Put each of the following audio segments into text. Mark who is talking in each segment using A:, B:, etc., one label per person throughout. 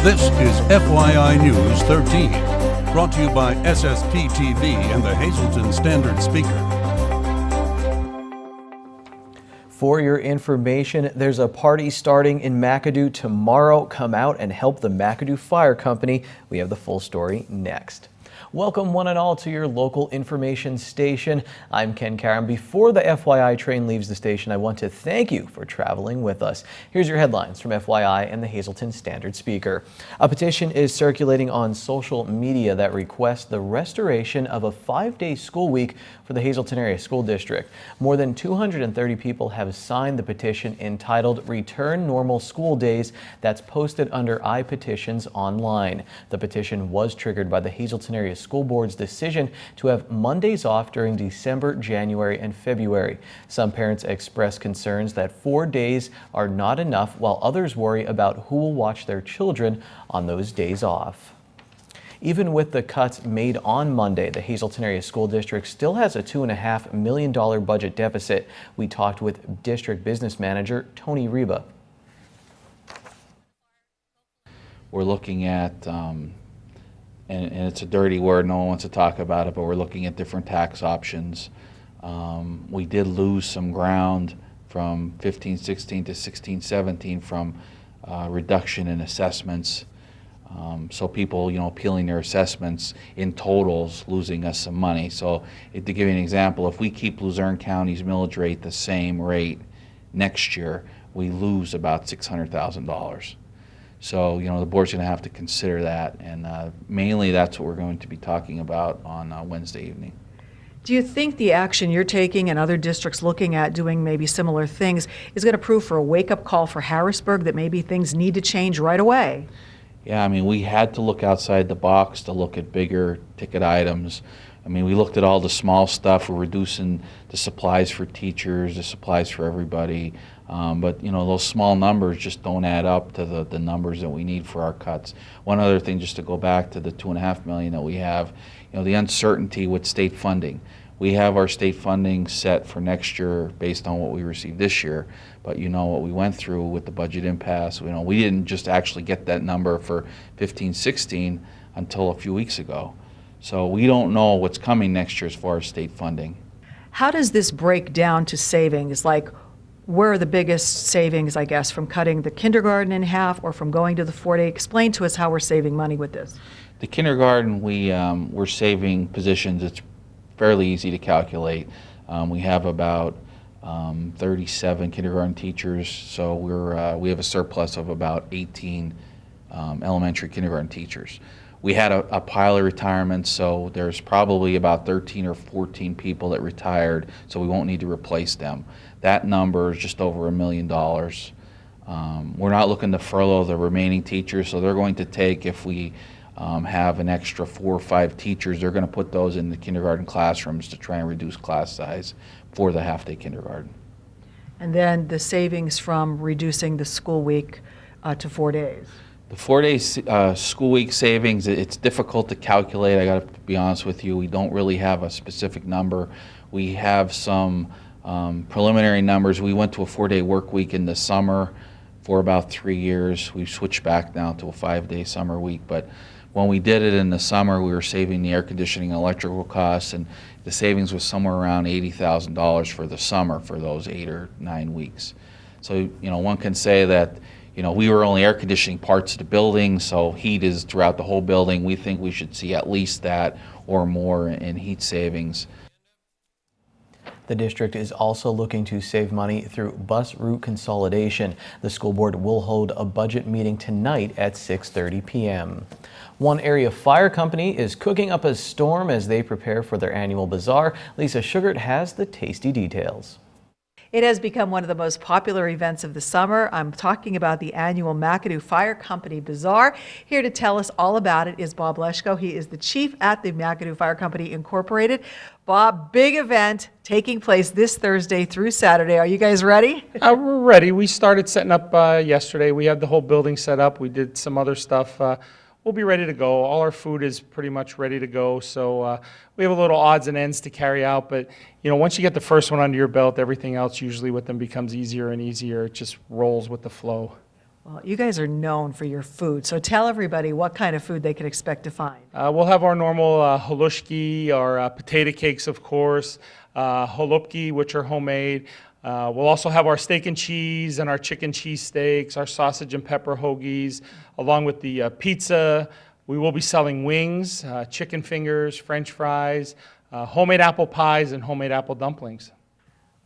A: This is FYI News 13, brought to you by SSPTV and the Hazleton Standard Speaker.
B: For your information, there's a party starting in McAdoo tomorrow. Come out and help the McAdoo Fire Company. We have the full story next. Welcome one and all to your local information station. I'm Ken Karam. Before the FYI train leaves the station, I want to thank you for traveling with us. Here's your headlines from FYI and the Hazleton Standard Speaker. A petition is circulating on social media that requests the restoration of a 5-day school week for the Hazleton Area School District. More than 230 people have signed the petition entitled Return Normal School Days that's posted under iPetitions online. The petition was triggered by the Hazleton Area School Board's decision to have Mondays off during December, January, and February. Some parents express concerns that 4 days are not enough, while others worry about who will watch their children on those days off. Even with the cuts made on Monday, the Hazleton Area School District still has a $2.5 million budget deficit. We talked with District Business Manager Tony Reba.
C: We're looking at and it's a dirty word, no one wants to talk about it, but we're looking at different tax options. We did lose some ground from 15-16 to 16-17 from reduction in assessments. So people, appealing their assessments in totals, losing us some money. So to give you an example, if we keep Luzerne County's millage rate the same rate next year, we lose about $600,000. So, the board's going to have to consider that, and mainly that's what we're going to be talking about on Wednesday evening.
D: Do you think the action you're taking and other districts looking at doing maybe similar things is going to prove for a wake-up call for Harrisburg that maybe things need to change right away?
C: Yeah, we had to look outside the box to look at bigger ticket items. We looked at all the small stuff. We're reducing the supplies for teachers, the supplies for everybody. But those small numbers just don't add up to the numbers that we need for our cuts. One other thing, just to go back to the $2.5 million that we have, the uncertainty with state funding. We have our state funding set for next year based on what we received this year, but what we went through with the budget impasse, we didn't just actually get that number for 15-16 until a few weeks ago. So we don't know what's coming next year as far as state funding.
D: How does this break down to savings? Like, where are the biggest savings, I guess, from cutting the kindergarten in half or from going to the 4-day? Explain to us how we're saving money with this.
C: The kindergarten, we're saving positions. It's fairly easy to calculate. We have about 37 kindergarten teachers, so we have a surplus of about 18 elementary kindergarten teachers. We had a pile of retirements, so there's probably about 13 or 14 people that retired, so we won't need to replace them. That number is just over $1 million. We're not looking to furlough the remaining teachers, so they're going to take, if we have an extra 4 or 5 teachers, they're going to put those in the kindergarten classrooms to try and reduce class size for the half-day kindergarten.
D: And then the savings from reducing the school week to 4 days.
C: The 4-day school week savings, it's difficult to calculate. I got to be honest with you. We don't really have a specific number. We have some preliminary numbers. We went to a 4-day work week in the summer for about 3 years. We've switched back now to a 5-day summer week. But when we did it in the summer, we were saving the air conditioning and electrical costs, and the savings was somewhere around $80,000 for the summer for those 8 or 9 weeks. So, one can say that we were only air conditioning parts of the building, so heat is throughout the whole building. We think we should see at least that or more in heat savings.
B: The district is also looking to save money through bus route consolidation. The school board will hold a budget meeting tonight at 6:30 p.m. One area fire company is cooking up a storm as they prepare for their annual bazaar. Lisa Sugart has the tasty details.
D: It has become one of the most popular events of the summer. I'm talking about the annual McAdoo Fire Company Bazaar. Here to tell us all about it is Bob Leschko. He is the chief at the McAdoo Fire Company Incorporated. Bob, big event taking place this Thursday through Saturday. Are you guys ready?
E: We're ready. We started setting up yesterday. We had the whole building set up. We did some other stuff. We'll be ready to go. All our food is pretty much ready to go. So we have a little odds and ends to carry out. But, once you get the first one under your belt, everything else usually with them becomes easier and easier. It just rolls with the flow.
D: Well, you guys are known for your food, so tell everybody what kind of food they can expect to find.
E: We'll have our normal halushki, our potato cakes, of course, holupki, which are homemade. We'll also have our steak and cheese and our chicken cheese steaks, our sausage and pepper hoagies, along with the pizza. We will be selling wings, chicken fingers, French fries, homemade apple pies, and homemade apple dumplings.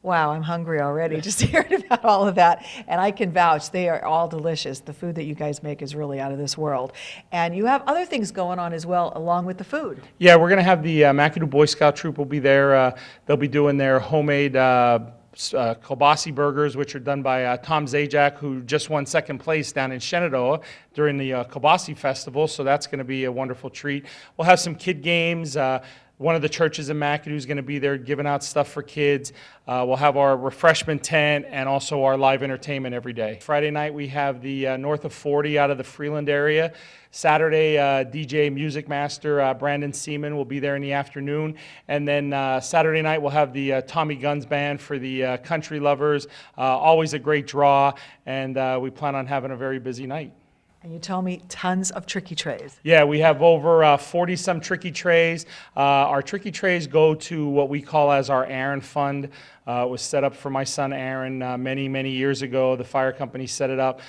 D: Wow, I'm hungry already just hearing about all of that. And I can vouch, they are all delicious. The food that you guys make is really out of this world. And you have other things going on as well, along with the food.
E: Yeah, we're going to have the McAdoo Boy Scout Troop will be there. They'll be doing their homemade kielbasi burgers, which are done by Tom Zajac, who just won second place down in Shenandoah during the Kielbasi Festival. So that's going to be a wonderful treat. We'll have some kid games. One of the churches in McAdoo is going to be there giving out stuff for kids. We'll have our refreshment tent and also our live entertainment every day. Friday night we have the North of 40 out of the Freeland area. Saturday, DJ Music Master Brandon Seaman will be there in the afternoon. And then Saturday night we'll have the Tommy Guns Band for the country lovers. Always a great draw, and we plan on having a very busy night.
D: And you tell me tons of tricky trays.
E: Yeah, we have over 40-some tricky trays. Our tricky trays go to what we call as our Aaron Fund. It was set up for my son Aaron many, many years ago. The fire company set it up.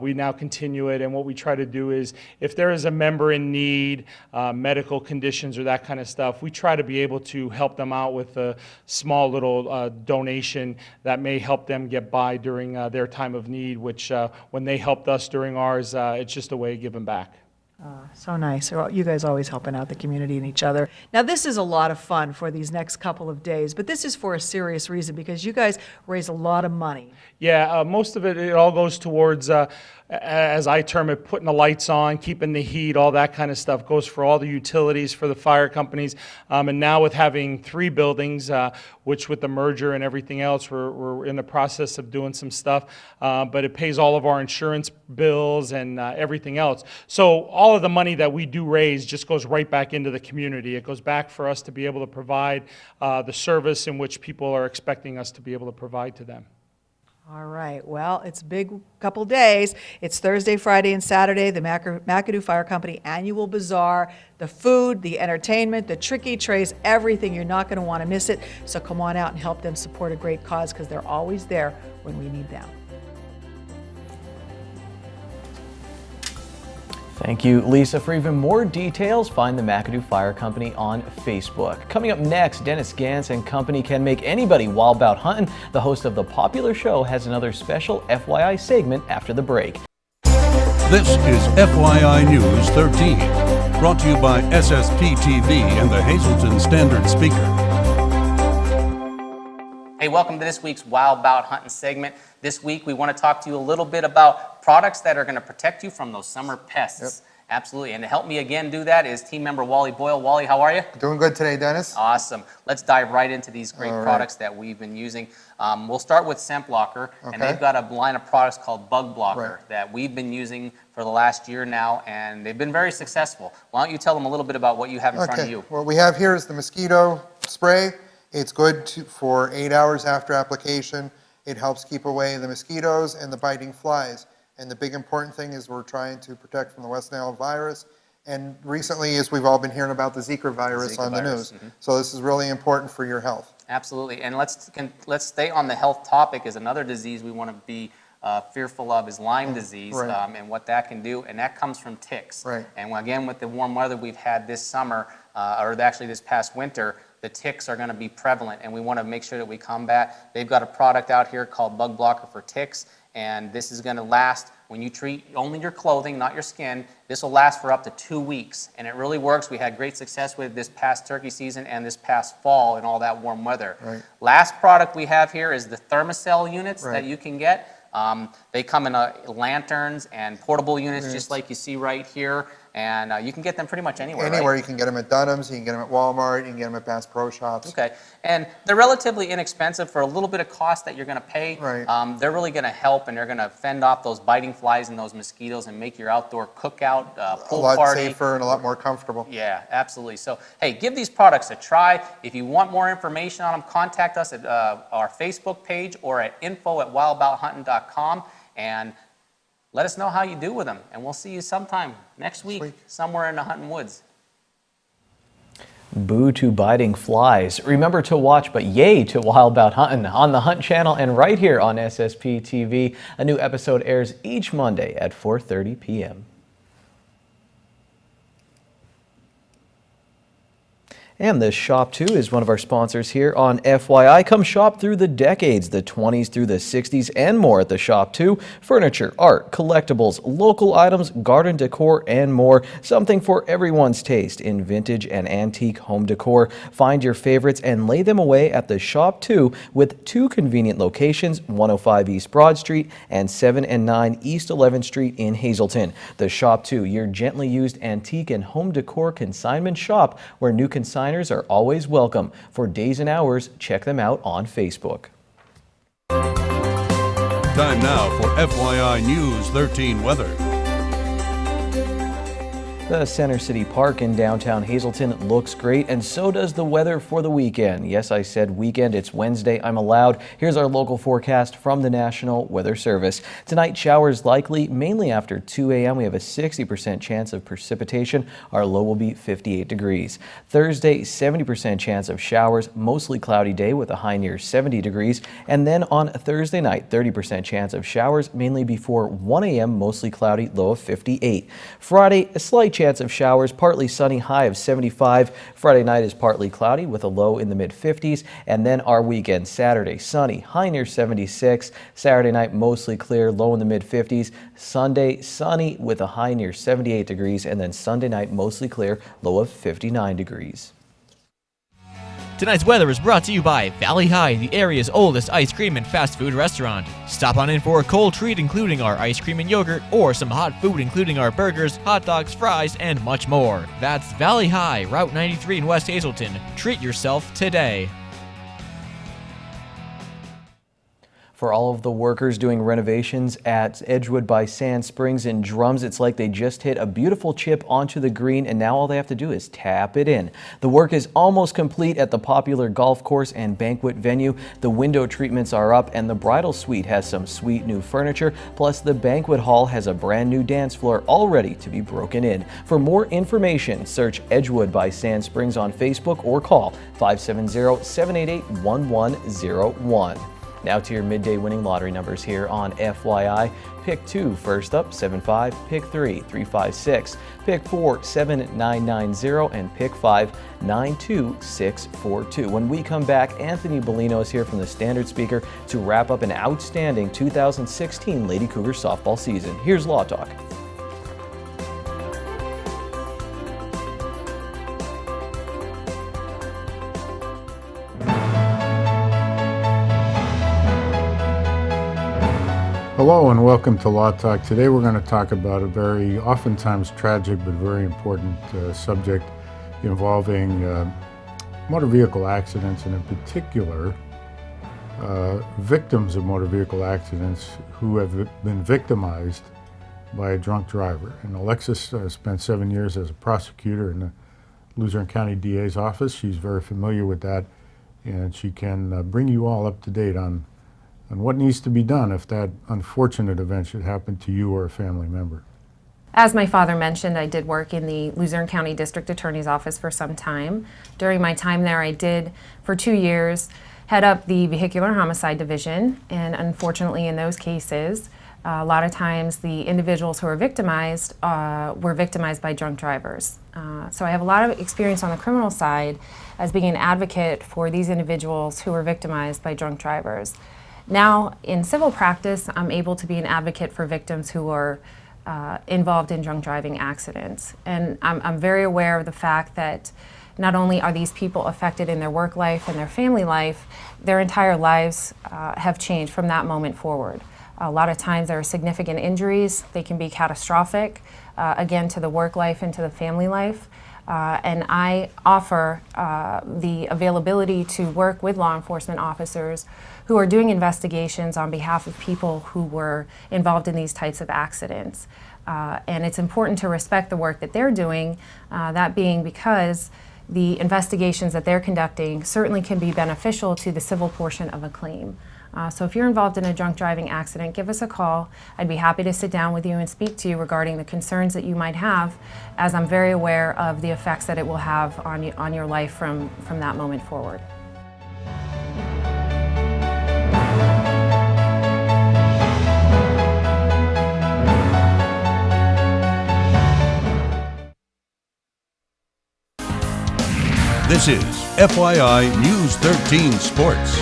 E: We now continue it, and what we try to do is if there is a member in need, medical conditions or that kind of stuff, we try to be able to help them out with a small little donation that may help them get by during their time of need, which when they helped us during ours, it's just a way of giving back.
D: So nice. You guys always helping out the community and each other. Now, this is a lot of fun for these next couple of days, but this is for a serious reason because you guys raise a lot of money.
E: Yeah, most of it all goes towards, as I term it, putting the lights on, keeping the heat, all that kind of stuff. Goes for all the utilities for the fire companies. And now with having 3 buildings, which with the merger and everything else, we're in the process of doing some stuff. But it pays all of our insurance bills and everything else. So all of the money that we do raise just goes right back into the community. It goes back for us to be able to provide the service in which people are expecting us to be able to provide to them.
D: All right. Well, it's a big couple days. It's Thursday, Friday, and Saturday, the McAdoo Fire Company Annual Bazaar. The food, the entertainment, the tricky trays, everything. You're not going to want to miss it. So come on out and help them support a great cause because they're always there when we need them.
B: Thank you, Lisa. For even more details, find the McAdoo Fire Company on Facebook. Coming up next, Dennis Gantz and company can make anybody wild about hunting. The host of the popular show has another special FYI segment after the break.
A: This is FYI News 13, brought to you by SSPTV and the Hazleton Standard Speaker.
F: Hey, welcome to this week's Wild Bout Hunting segment. This week we want to talk to you a little bit about products that are going to protect you from those summer pests. Yep. Absolutely. And to help me again do that is team member Wally Boyle. Wally, how are you?
G: Doing good today, Dennis.
F: Awesome. Let's dive right into these great products that we've been using. We'll start with Scent Blocker, and they've got a line of products called Bug Blocker that we've been using for the last year now, and they've been very successful. Why don't you tell them a little bit about what you have in front of you?
G: What we have here is the mosquito spray. It's good for 8 hours after application. It helps keep away the mosquitoes and the biting flies. And the big important thing is we're trying to protect from the West Nile virus. And recently, as we've all been hearing about the Zika virus on the news. So this is really important for your health.
F: Absolutely. And let's stay on the health topic. Is another disease we want to be fearful of is Lyme disease and what that can do. And that comes from ticks. And again, with the warm weather we've had this summer, or actually this past winter, the ticks are going to be prevalent, and we want to make sure that we combat. They've got a product out here called Bug Blocker for ticks, and this is going to last when you treat only your clothing, not your skin. This will last for up to 2 weeks, and it really works. We had great success with this past turkey season and this past fall in all that warm weather. Last product we have here is the Thermacell units that you can get. They come in lanterns and portable units just like you see right here. And you can get them pretty much anywhere.
G: Anywhere. You can get them at Dunham's, you can get them at Walmart, you can get them at Bass Pro Shops.
F: Okay. And they're relatively inexpensive for a little bit of cost that you're going to pay. They're really going to help, and they're going to fend off those biting flies and those mosquitoes and make your outdoor cookout, pool party.
G: A lot safer and a lot more comfortable.
F: Yeah, absolutely. So, hey, give these products a try. If you want more information on them, contact us at our Facebook page or at info@wildabouthunting.com. And let us know how you do with them, and we'll see you sometime next week, somewhere in the Hunting Woods.
B: Boo to biting flies. Remember to watch, but yay to Wild About Hunting on the Hunt channel and right here on SSP TV. A new episode airs each Monday at 4:30 p.m. And this shop too is one of our sponsors here on FYI. Come shop through the decades, the 20s through the 60s and more at the shop too. Furniture, art, collectibles, local items, garden decor and more. Something for everyone's taste in vintage and antique home decor. Find your favorites and lay them away at the shop too with 2 convenient locations, 105 East Broad Street and 7 and 9 East 11th Street in Hazleton. The shop too, your gently used antique and home decor consignment shop where new consignors are always welcome. For days and hours, check them out on Facebook.
A: Time now for FYI News 13 weather.
B: The Center City Park in downtown Hazleton looks great, and so does the weather for the weekend. Yes, I said weekend. It's Wednesday. I'm allowed. Here's our local forecast from the National Weather Service. Tonight, showers likely, mainly after 2 a.m. We have a 60% chance of precipitation. Our low will be 58 degrees. Thursday, 70% chance of showers, mostly cloudy day with a high near 70 degrees. And then on Thursday night, 30% chance of showers, mainly before 1 a.m., mostly cloudy, low of 58. Friday, a slight chance of showers, partly sunny, high of 75. Friday night is partly cloudy with a low in the mid-50s. And then our weekend, Saturday, sunny, high near 76. Saturday night, mostly clear, low in the mid-50s. Sunday, sunny with a high near 78 degrees. And then Sunday night, mostly clear, low of 59 degrees.
H: Tonight's weather is brought to you by Valley High, the area's oldest ice cream and fast food restaurant. Stop on in for a cold treat including our ice cream and yogurt, or some hot food including our burgers, hot dogs, fries, and much more. That's Valley High, Route 93 in West Hazleton. Treat yourself today.
B: For all of the workers doing renovations at Edgewood by Sand Springs and Drums, it's like they just hit a beautiful chip onto the green and now all they have to do is tap it in. The work is almost complete at the popular golf course and banquet venue. The window treatments are up and the bridal suite has some sweet new furniture, plus the banquet hall has a brand new dance floor all ready to be broken in. For more information, search Edgewood by Sand Springs on Facebook or call 570-788-1101. Now to your midday winning lottery numbers here on FYI. Pick 2 first up, 75. Pick 3, 356. Pick 4, 7990. And pick 5, 92642. When we come back, Anthony Bellino is here from the Standard Speaker to wrap up an outstanding 2016 Lady Cougar softball season. Here's Law Talk.
I: Hello and welcome to Law Talk. Today we're going to talk about a very oftentimes tragic but very important subject involving motor vehicle accidents, and in particular victims of motor vehicle accidents who have been victimized by a drunk driver. And Alexis spent 7 years as a prosecutor in the Luzerne County DA's office. She's very familiar with that, and she can bring you all up to date on what needs to be done if that unfortunate event should happen to you or a family member.
J: As my father mentioned, I did work in the Luzerne County District Attorney's Office for some time. During my time there, I did, for 2 years, head up the Vehicular Homicide Division, and unfortunately in those cases, a lot of times the individuals who were victimized by drunk drivers. So I have a lot of experience on the criminal side as being an advocate for these individuals who were victimized by drunk drivers. Now, in civil practice, I'm able to be an advocate for victims who are involved in drunk driving accidents. And I'm very aware of the fact that not only are these people affected in their work life and their family life, their entire lives have changed from that moment forward. A lot of times there are significant injuries. They can be catastrophic, again, to the work life and to the family life. And I offer the availability to work with law enforcement officers who are doing investigations on behalf of people who were involved in these types of accidents. And it's important to respect the work that they're doing, that being because the investigations that they're conducting certainly can be beneficial to the civil portion of a claim. So if you're involved in a drunk driving accident, give us a call. I'd be happy to sit down with you and speak to you regarding the concerns that you might have, as I'm very aware of the effects that it will have on your life from that moment forward.
A: This is FYI News 13 Sports.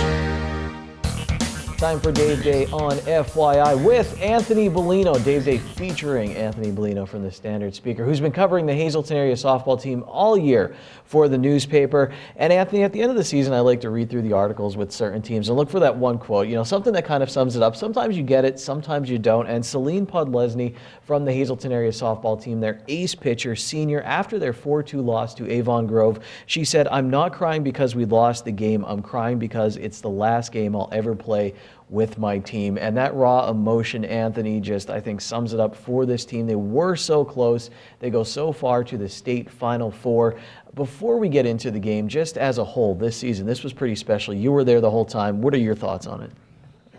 B: Time for Dave Day on FYI with Anthony Bellino. Dave Day featuring Anthony Bellino from the Standard Speaker, who's been covering the Hazelton area softball team all year for the newspaper. And Anthony, at the end of the season, I like to read through the articles with certain teams and look for that one quote, something that kind of sums it up. Sometimes you get it, sometimes you don't. And Celine Podlesny from the Hazelton area softball team, their ace pitcher, senior, after their 4-2 loss to Avon Grove, she said, "I'm not crying because we lost the game. I'm crying because it's the last game I'll ever play with my team." And that raw emotion, Anthony, just I think sums it up for this team. They were so close. They go so far to the state Final Four. Before we get into the game, just as a whole this season, this was pretty special. You were there the whole time. What are your thoughts on it?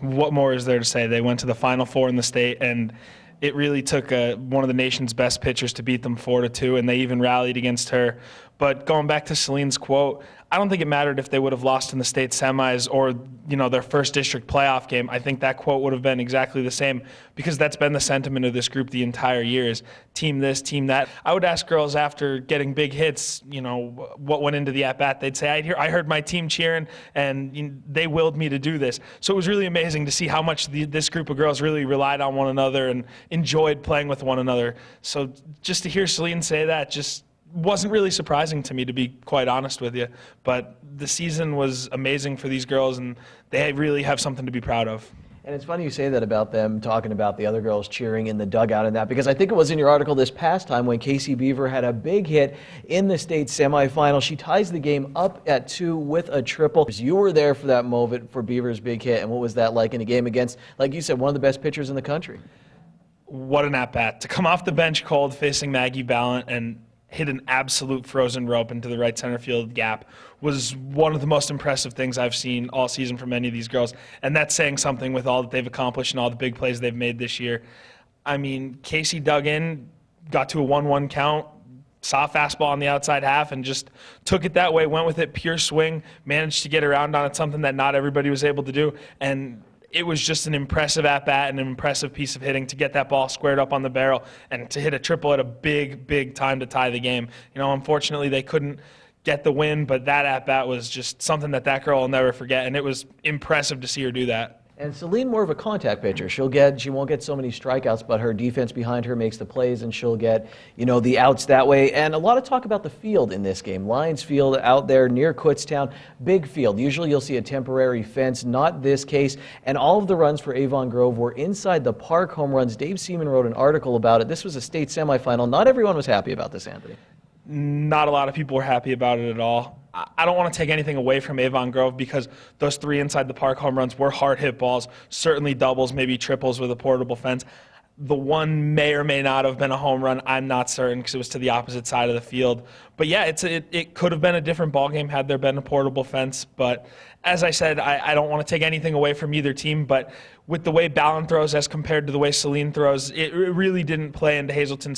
E: What more is there to say? They went to the Final Four in the state, and it really took one of the nation's best pitchers to beat them 4-2, and they even rallied against her. But going back to Celine's quote, I don't think it mattered if they would have lost in the state semis or, their first district playoff game. I think that quote would have been exactly the same, because that's been the sentiment of this group the entire year is team this, team that. I would ask girls after getting big hits, what went into the at-bat. They'd say, I heard my team cheering, and they willed me to do this. So it was really amazing to see how much this group of girls really relied on one another and enjoyed playing with one another. So just to hear Celine say that just wasn't really surprising to me, to be quite honest with you. But the season was amazing for these girls, and they really have something to be proud of.
B: And it's funny you say that about them talking about the other girls cheering in the dugout and that, because I think it was in your article this past time when Casey Beaver had a big hit in the state semifinal. She ties the game up at 2 with a triple. You were there for that moment for Beaver's big hit, and what was that like in a game against, like you said, one of the best pitchers in the country?
E: What an at-bat. To come off the bench cold facing Maggie Ballant and hit an absolute frozen rope into the right center field gap was one of the most impressive things I've seen all season from any of these girls. And that's saying something with all that they've accomplished and all the big plays they've made this year. I mean, Casey dug in, got to a 1-1 count, saw a fastball on the outside half and just took it that way, went with it, pure swing, managed to get around on it, something that not everybody was able to do. And it was just an impressive at-bat and an impressive piece of hitting to get that ball squared up on the barrel and to hit a triple at a big, big time to tie the game. Unfortunately, they couldn't get the win, but that at-bat was just something that girl will never forget, and it was impressive to see her do that.
B: And Celine, more of a contact pitcher. She won't get so many strikeouts, but her defense behind her makes the plays, and she'll get, the outs that way. And a lot of talk about the field in this game. Lions Field out there near Kutztown, big field. Usually you'll see a temporary fence, not this case. And all of the runs for Avon Grove were inside the park home runs. Dave Seaman wrote an article about it. This was a state semifinal. Not everyone was happy about this, Anthony.
E: Not a lot of people were happy about it at all. I don't want to take anything away from Avon Grove because those 3 inside the park home runs were hard hit balls, certainly doubles, maybe triples with a portable fence. The one may or may not have been a home run. I'm not certain because it was to the opposite side of the field. But yeah, it could have been a different ball game had there been a portable fence. But as I said, I don't want to take anything away from either team. But with the way Ballant throws as compared to the way Celine throws, it really didn't play into Hazelton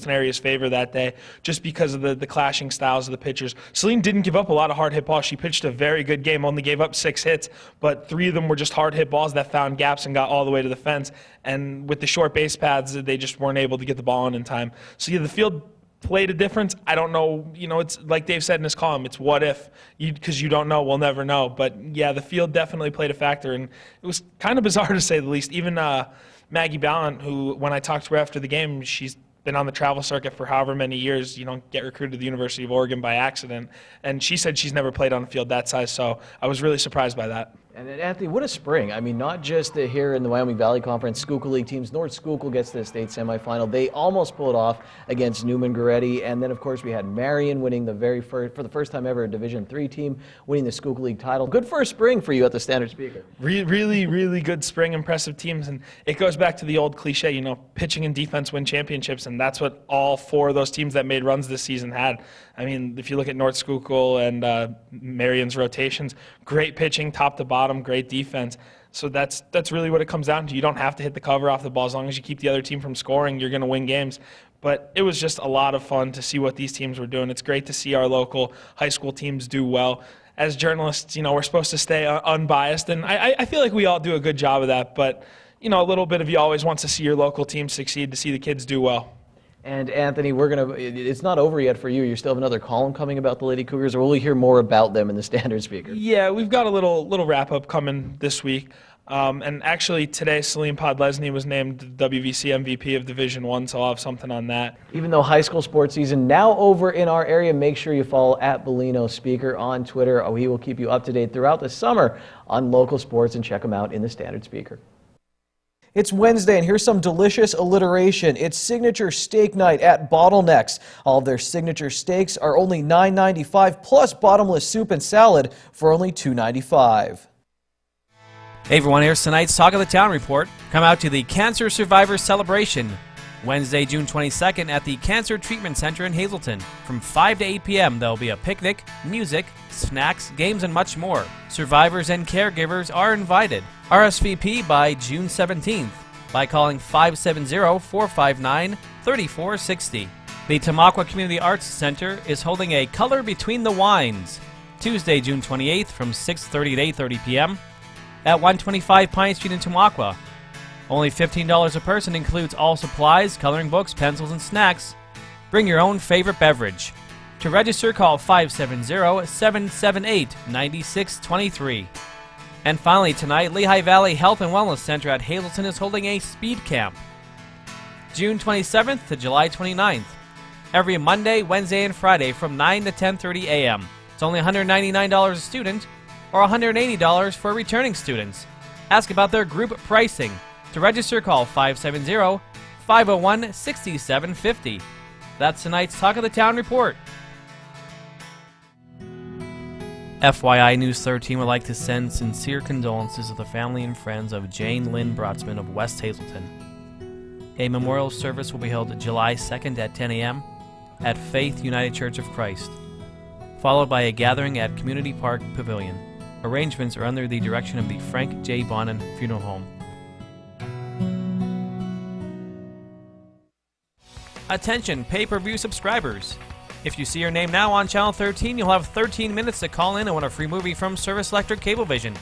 E: area's favor that day, just because of the clashing styles of the pitchers. Celine didn't give up a lot of hard hit balls. She pitched a very good game, only gave up 6 hits, but 3 of them were just hard hit balls that found gaps and got all the way to the fence. And with the short base paths, they just weren't able to get the ball in time. So yeah, the field played a difference. I don't know. It's like Dave said in his column, it's what if, because you don't know, we'll never know. But yeah, the field definitely played a factor, and it was kind of bizarre to say the least. Even Maggie Ballant, who, when I talked to her after the game, she's been on the travel circuit for however many years. You don't get recruited to the University of Oregon by accident. And she said she's never played on a field that size, so I was really surprised by that.
B: And then, Anthony, what a spring. I mean, not just here in the Wyoming Valley Conference, Schuylkill League teams. North Schuylkill gets to the state semifinal. They almost pulled off against Newman-Goretti. And then, of course, we had Marion winning for the first time ever, a Division III team winning the Schuylkill League title. Good first spring for you at the Standard Speaker.
E: Really, really good spring, impressive teams. And it goes back to the old cliche, pitching and defense win championships. And that's what all 4 of those teams that made runs this season had. I mean, if you look at North Schuylkill and Marion's rotations, great pitching top to bottom, great defense. So that's really what it comes down to. You don't have to hit the cover off the ball. As long as you keep the other team from scoring, you're going to win games. But it was just a lot of fun to see what these teams were doing. It's great to see our local high school teams do well. As journalists, we're supposed to stay unbiased, and I feel like we all do a good job of that. But, a little bit of you always wants to see your local team succeed, to see the kids do well.
B: And Anthony, it's not over yet for you. You still have another column coming about the Lady Cougars, or will we hear more about them in the Standard Speaker?
E: Yeah, we've got a little wrap-up coming this week. And actually today, Salim Podlesny was named WVC MVP of Division I, so I'll have something on that.
B: Even though high school sports season now over in our area, make sure you follow @Bellino Speaker on Twitter. He will keep you up to date throughout the summer on local sports, and check him out in the Standard Speaker. It's Wednesday, and here's some delicious alliteration. It's signature steak night at Bottlenecks. All of their signature steaks are only $9.95, plus bottomless soup and salad for only $2.95.
K: Hey everyone, here's tonight's Talk of the Town report. Come out to the Cancer Survivors Celebration, Wednesday, June 22nd at the Cancer Treatment Center in Hazleton. From 5 to 8 p.m., there'll be a picnic, music, snacks, games, and much more. Survivors and caregivers are invited. RSVP by June 17th by calling 570-459-3460. The Tamaqua Community Arts Center is holding a Color Between the Wines, Tuesday, June 28th from 6:30 to 8:30 p.m. at 125 Pine Street in Tamaqua. Only $15 a person, includes all supplies, coloring books, pencils, and snacks. Bring your own favorite beverage. To register, call 570-778-9623. And finally tonight, Lehigh Valley Health and Wellness Center at Hazleton is holding a speed camp, June 27th to July 29th, every Monday, Wednesday, and Friday from 9 to 10:30 a.m. It's only $199 a student, or $180 for returning students. Ask about their group pricing. To register, call 570-501-6750. That's tonight's Talk of the Town report. FYI News 13 would like to send sincere condolences to the family and friends of Jane Lynn Brotzman of West Hazleton. A memorial service will be held July 2nd at 10 a.m. at Faith United Church of Christ, followed by a gathering at Community Park Pavilion. Arrangements are under the direction of the Frank J. Bonin Funeral Home. Attention pay-per-view subscribers. If you see your name now on Channel 13, you'll have 13 minutes to call in and win a free movie from Service Electric Cablevision.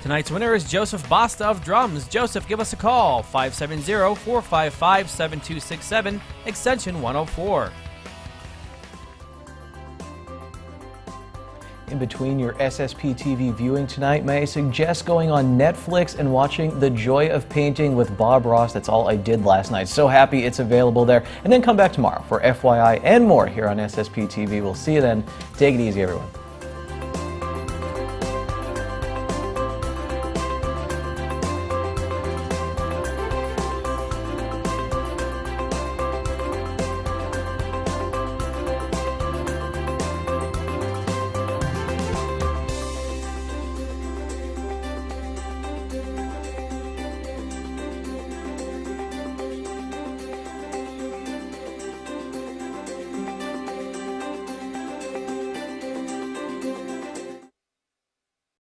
K: Tonight's winner is Joseph Basta of Drums. Joseph, give us a call, 570-455-7267, extension 104.
B: In between your SSPTV viewing tonight, may I suggest going on Netflix and watching The Joy of Painting with Bob Ross. That's All I Did Last Night. So happy it's available there. And then come back tomorrow for FYI and more here on SSPTV. We'll see you then. Take it easy, everyone.